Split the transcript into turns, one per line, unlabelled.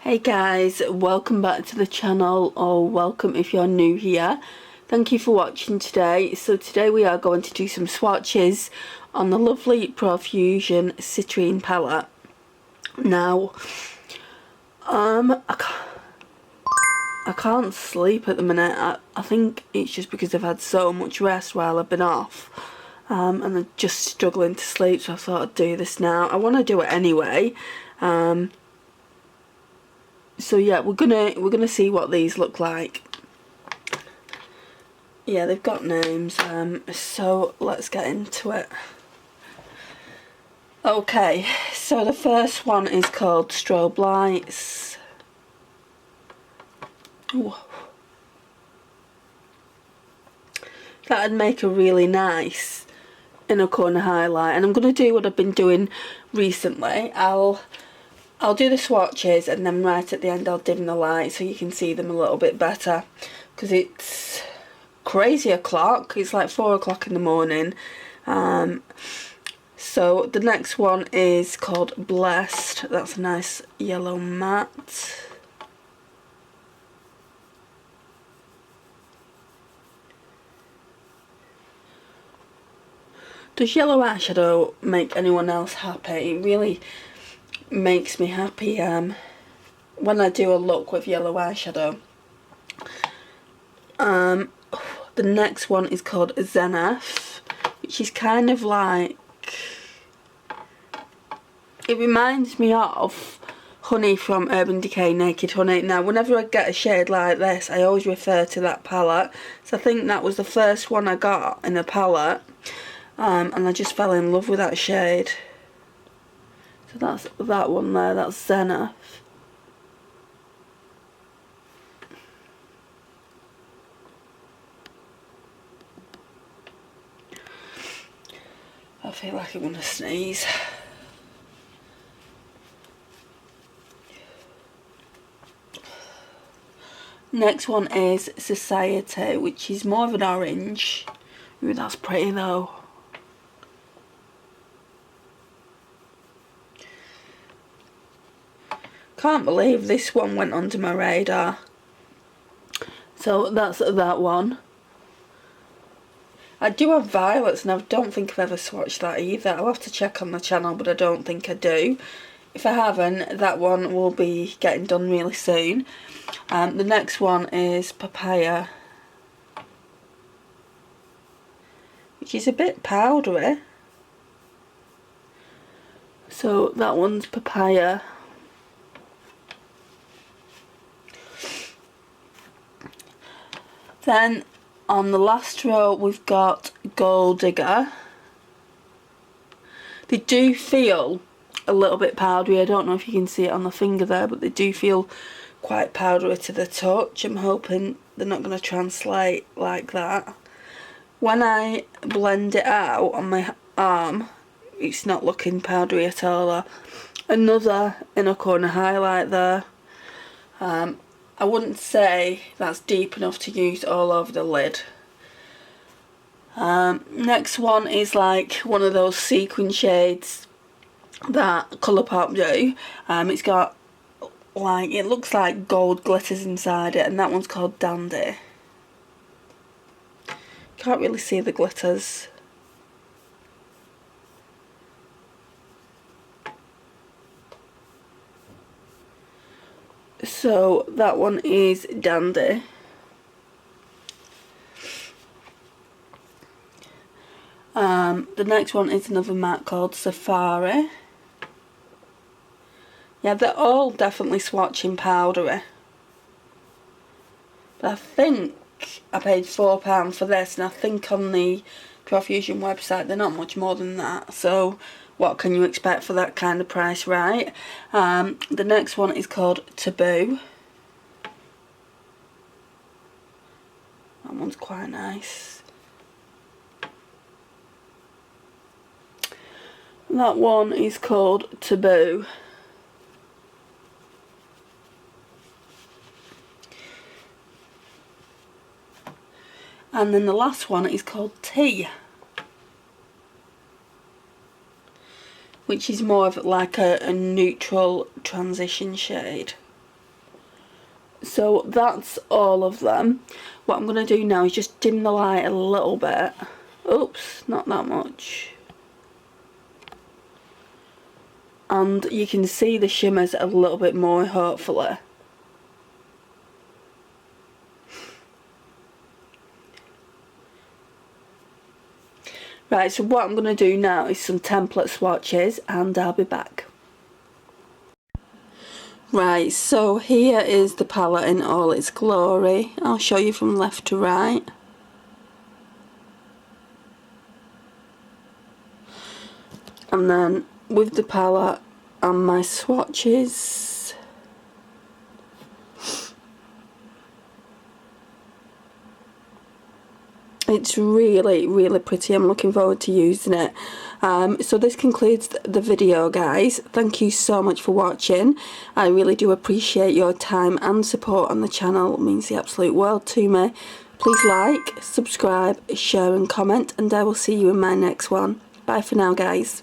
Hey guys, welcome back to the channel, or welcome if you're new here. Thank you for watching today. So today we are going to do some swatches on the lovely Profusion Citrine palette. Now, I can't sleep at the minute. I think it's just because I've had so much rest while I've been off. And I'm just struggling to sleep, so I thought I'd do this now. I want to do it anyway. So yeah, we're gonna see what these look like. Yeah, they've got names. So let's get into it. Okay, so the first one is called Strobe Lights. Ooh. That'd make a really nice inner corner highlight, and I'm gonna do what I've been doing recently. I'll do the swatches, and then right at the end I'll dim the light so you can see them a little bit better, because it's crazy o'clock. It's like 4 o'clock in the morning. So the next one is called Blessed. That's a nice yellow matte. Does yellow eyeshadow make anyone else happy? It really makes me happy when I do a look with yellow eyeshadow. The next one is called Zenith, which is kind of like, it reminds me of Honey from Urban Decay Naked Honey. Now whenever I get a shade like this, I always refer to that palette. So I think that was the first one I got in the palette, and I just fell in love with that shade. So that's that one there, that's Zenith. I feel like I'm gonna sneeze. Next one is Society, which is more of an orange. Ooh, that's pretty though. Can't believe this one went under my radar. So that's that one. I do have violets, and I don't think I've ever swatched that either. I'll have to check on the channel, but I don't think I do. If I haven't, that one will be getting done really soon. The next one is Papaya, which is a bit powdery. So that one's Papaya. Then on the last row we've got Gold Digger. They do feel a little bit powdery. I don't know if you can see it on the finger there, but they do feel quite powdery to the touch. I'm hoping they're not going to translate like that. When I blend it out on my arm, it's not looking powdery at all. Another inner corner highlight there. I wouldn't say that's deep enough to use all over the lid. Next one is like one of those sequin shades that Colourpop do. It's got like, it looks like gold glitters inside it, and that one's called Dandy. Can't really see the glitters. So that one is Dandy. The next one is another matte called Safari. Yeah, they're all definitely swatching powdery. But I think I paid £4 for this, and I think on the Profusion website they're not much more than that. So what can you expect for that kind of price, right? The next one is called Taboo. That one's quite nice. That one is called Taboo. And then the last one is called Tea, which is more of like a neutral transition shade. So that's all of them. What I'm going to do now is just dim the light a little bit. Oops, not that much. And you can see the shimmers a little bit more, hopefully. Right, so what I'm going to do now is some template swatches, and I'll be back. Right, so here is the palette in all its glory. I'll show you from left to right. And then with the palette and my swatches. It's really, really pretty. I'm looking forward to using it. So this concludes the video, guys. Thank you so much for watching. I really do appreciate your time and support on the channel. It means the absolute world to me. Please like, subscribe, share and comment, and I will see you in my next one. Bye for now, guys.